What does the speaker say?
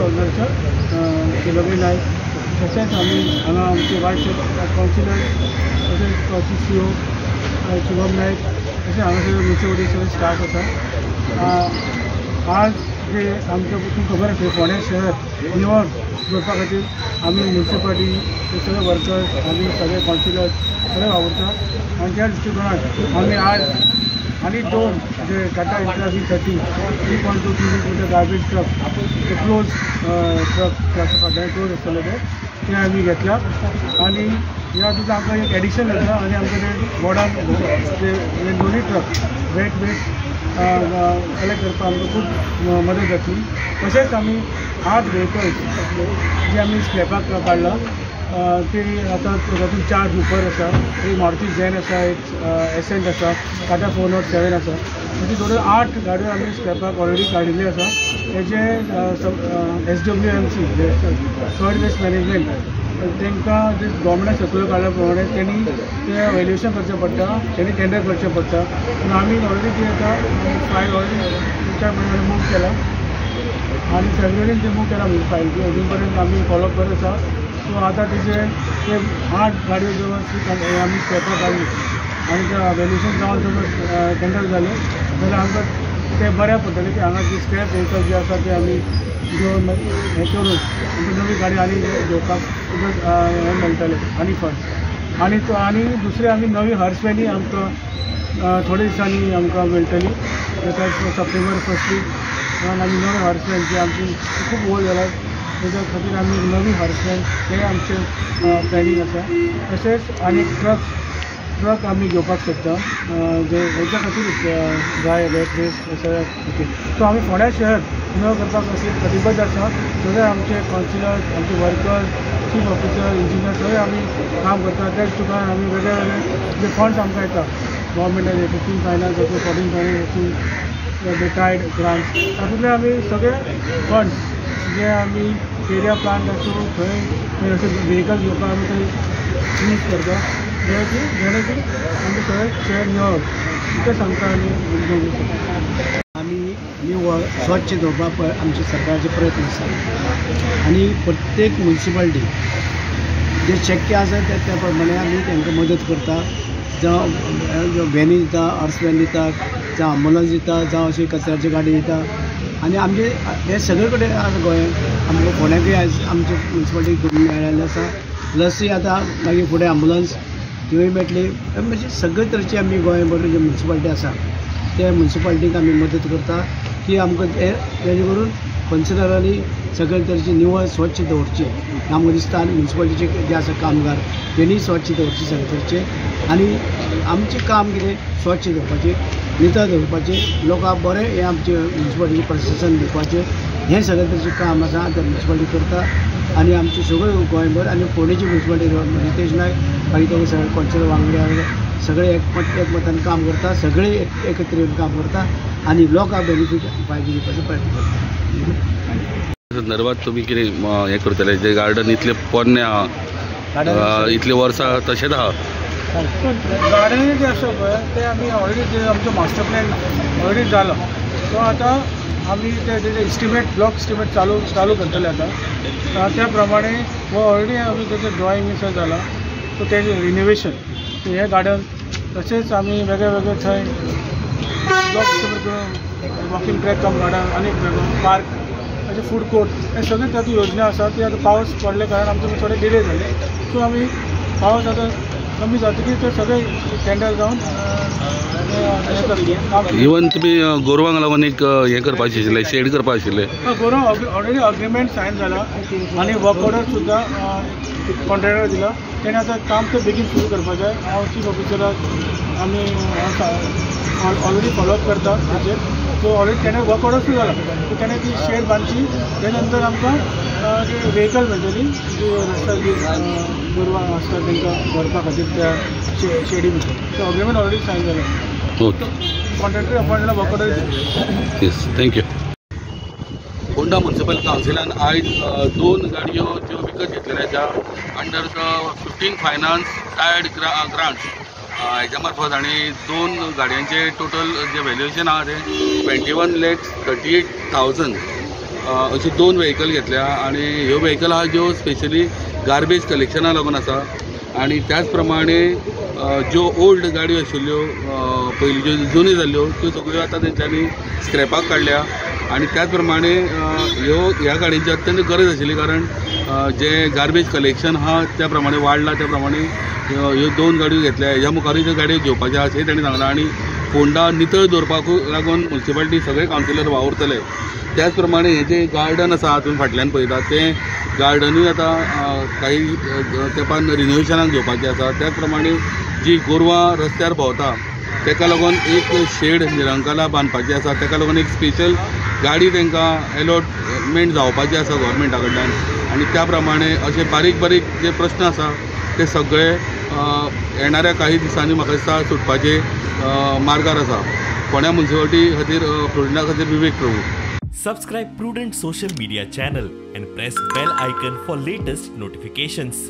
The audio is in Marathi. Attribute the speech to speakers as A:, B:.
A: ऑर्गनायझर शिलोमी नायक, तशेंच आमी हांगा आमचे वायस कावन्सिलर, तशेंच CO शुभम नायक, तशेंच हांगासर म्युनिसिपालिटी सगळे स्टाफ आसा। आज जे आमच्या तुमकां खबर आसा फोंड्या शहर निवळ करपा खातीर आमी म्युनिसिपालिटी सगळे वर्कर्स आमी सगळे कावन्सिलर सगळे वावुरता आनी त्या दृश्टिकोनात आमी आज आनी 2 जे Tata intra V30 3.2 cubic meter garbage truck ते क्लोज ट्रक क्लासिफाय क्लोज आसतले ते आमी घेतला आनी ह्या दिसा आमकां एक एडिशन जाता आनी आमकां ते बोर्डान ते दोनूय ट्रक वेट कलेक्ट करपाक आमकां खूब मदत जातली। तशेंच आमी 8 व्हेकल्स जे आमी स्क्रॅपाक काडला ते आतां तातूंत 4 सुपर आसा, एक मारुती झॅन आसा, एक एसेंट आसा, टाटा 407 आसा, म्हणजे टोटल 8 गाडयो आमी स्क्रॅपाक ऑलरेडी काडिल्ली आसा। हेजे SWMC सॉयल वेस्ट मॅनेजमेंट तांकां जे गव्हर्मेंटान सर्क्युलर काडल्या प्रमाणे त्यांनी ते वॅल्युएशन करचें पडटा, त्यांनी टेंडर करचें पडटा, पूण आमी ऑलरेडी ते आतां फायल ऑलरेडी 4 म्हयन्यान मूव केला आनी फेब्रुवारीन ते मूव केला म्हणजे फायल ती अजून पर्यंत आमी फॉलोअप करत आसा। सो आतां ते 8 गाडयो जवळ आमी स्क्रॅपाक काडली आनी ते वॅल्युएशन जावन जवळ टेंडर जालें जाल्यार आमकां ते बऱ्या पडटलें की हांगा जी स्क्रॅप व्हेकल जे आसा ते आमी घेवन हें करून आमकां नवी गाडी आनी घेवपाक हें मेळटलें आनी फंड आनी दुसरें आमी नवी हॉर्स वॅली आमकां थोड्या दिसांनी आमकां मेळटली ताका सप्टेंबर 1st वीक आमी नवे हॉर्स वॅन जी आमची खूब ओल्ड जाला त्याच्या खातीर आमी नवी हॉर्स वॅन हें आमचें प्लॅनिंग आसा। तशेंच आनी ट्रक आमी घेवपाक सोदता जे हेच्या खातीर जाय वेट वेस्ट सगळ्या खातीर। सो आमी फोंड्या शहर निवळ करपा खातीर कटिबद्ध आसा, सगळे आमचे कावन्सिलर, आमचे वर्कर्स, चीफ ऑफिसर, इंजिनियर सगळे आमी काम करता। त्याच ठिकाणी आमी वेगळे वेगळे जे फंड्स आमकां येता गव्हर्मेंटाचे 15 फायनान्स असो 14 फायनान्स असो टायड ग्रांट्स तातूंतले आमी सगळे फंड्स जे आमी एरिया प्लांट असो थंय अशे व्हेकल घेवपाक आमी थंय यूज करता जेणे की आमचे सगळे शहर निवळ इतकें सांगता आनी
B: आमी निवळ स्वच्छ दवरपाक आमचे सरकारचे प्रयत्न आसा आनी प्रत्येक म्युनिसिपालिटी जे शक्य आसा त्या प्रमाणे आमी तांकां मदत करता, जावं व्हॅनी दिता, हॉर्स वॅन दिता, जावं अँबुलन्स दिता, जावं अशी कचऱ्याची गाडी दिता आनी आमचे हे सगळे कडेन आज गोंयांत आमकां फोंड्याकूय आज आमचे म्युनिसिपालिटी करून मेळिल्लें आसा। प्लस आतां मागीर फुडें अँबुलन्स त्योय मेळटली, म्हणजे सगळे तरेची आमी गोंयभर जे म्युनिसिपालिटी आसा त्या म्युनिसिपालिटीक आमी मदत करता की आमकां जेणे करून कौन्सिलरांनी सगळे तरेची निवळ स्वच्छ दवरची। आमकां दिसता आनी म्युनिसिपालिटीचे जे आसा कामगार तेणी स्वच्छ दवरची सगळे तरेचे आनी आमचें काम कितें स्वच्छ दवरपाचें, नितळ दवरपाचें, लोकांक बरें हें आमचें म्युनिसिपालिटी प्रशासन दिवपाचें हें सगळे तरेचें काम आसा ते म्युनिसिपालिटी करता आनी आमचे सगळे गोंयभर आनी फोंडेची म्युनिसिपालिटी रितेश नायक आनी ते सगळे कावन्सिलर वांगडी सगळे एकमतान काम करता, सगळे एकत्र येवन काम करता आनी लोकांक बेनिफीट फायदो दिवपाचो प्रयत्न करता।
C: संदर्भात तुमी कितें हें करतले जे गार्डन इतले पोरणे आहा इतले वर्सां तशेंच आहा
A: गार्डन जे आसा पळय ते आमी ऑलरेडी जे आमचो मास्टर प्लॅन ऑलरेडी जाला। सो आतां आमी तेजे एस्टिमेट ब्लॉक एस्टिमेट चालू करतले आतां त्या प्रमाणे हो ऑलरेडी आमी तेजें ड्रॉइंग सगळें जाला। सो तेजें रिनोवेशन हे गार्डन तशेंच आमी वेगळे वेगळे थंय ब्लॉक एस्टिमेट करून वॉकिंग ट्रॅक कम गार्डन आनी पार्क अशें फूड कोर्ट हे सगळे तातूंत योजना आसा ती आतां पावस पडले कारण आमचे थोडे डिले जाले। सो आमी पावस आतां कमी जातकीर ते सगळे टेंडर जावन
C: इवन तुमी गोरवांक लागून एक हें करपाचें आशिल्लें शेड करपाक आशिल्लें
A: गोरवां ऑलरेडी अग्रिमेंट सायन जाला आनी वर्क ऑर्डर सुद्दां कॉन्ट्रॅक्टर दिला तेणें आतां काम ते बेगीन सुरू करपाचें। हांव चीफ ऑफिसराक आमी ऑलरेडी फॉलोअप करता तेचेर। सो ऑलरेडी तेणें वर्क ऑर्डर सुरू जाला सो तेणें ती शेड बांदची त्या नंतर आमकां व्हेकल मेळटली जी रस्त्यार जी गोरवां आसता तांकां व्हरपा खातीर त्या शेडी भितर। सो अग्रिमेंट ऑलरेडी सायन जाला, कॉन्ट्रॅक्टर अपॉयंट जाला, वर्क ऑर्डर दिला।
C: Yes thank you. फोंडा म्युनिसिपल कावन्सिलान आयज 2 गाडयो ज्यो विकत घेतलेल्या ज्या under the 15 finance tied grants हेच्या मार्फत आनी 2 गाडयांचे टोटल जे व्हॅल्युएशन आहा ते 21,38,000 अशी 2 व्हेकल घेतल्या आणि ह्यो व्हेकल हा ज्यो स्पेशली गार्बेज कलेक्शनाक लागून आसा आणि त्याच प्रमाणे ज्यो ओल्ड गाडयो आशिल्ल्यो पयलीं ज्यो जुन्यो जाल्ल्यो त्यो सगळ्यो आतां तेंच्यांनी स्क्रॅपाक काडल्या आणि त्याच प्रमाणे ह्या गाडयांची अत्यंत गरज आशिल्ली कारण जे गार्बेज कलेक्शन हा त्या प्रमाणे वाडला त्या प्रमाणे ह्यो 2 गाडयो घेतल्या. ह्या मुखारूय ज्यो गाडयो घेवपाच्यो अशेंय तांणी सांगलां आणि फोंडा नितळ दवरपाकूय लागून म्युन्सिपाल्टी सगळे कावन्सिलर वावुरतले. त्याच प्रमाणे हें जें गार्डन आसा तुमी फाटल्यान पळयता तें गार्डनूय आतां काही तेंपान रिनोवेशनाक घेवपाचें आसा. त्याच प्रमाणे जी गोरवां रस्त्यार भोंवता तेका लागून एक शेड निरंकाला बांदपाची आसा. तेका लागून एक स्पेशल गाडी तांकां अलॉटमेंट जावपाची आसा गव्हर्मेंटा कडल्यान आणि त्या प्रमाणे अशे बारीक बारीक जे प्रश्न आसा ते सगळे येणाऱ्या काही दिसांनी म्हाका दिसता सुटपाचे मार्गार आसा. फोंड्या म्युन्सिपाल्टी खातीर प्रुडंटा खातीर विवेक प्रभू.
D: Subscribe Prudent social media channel and press bell icon for latest notifications.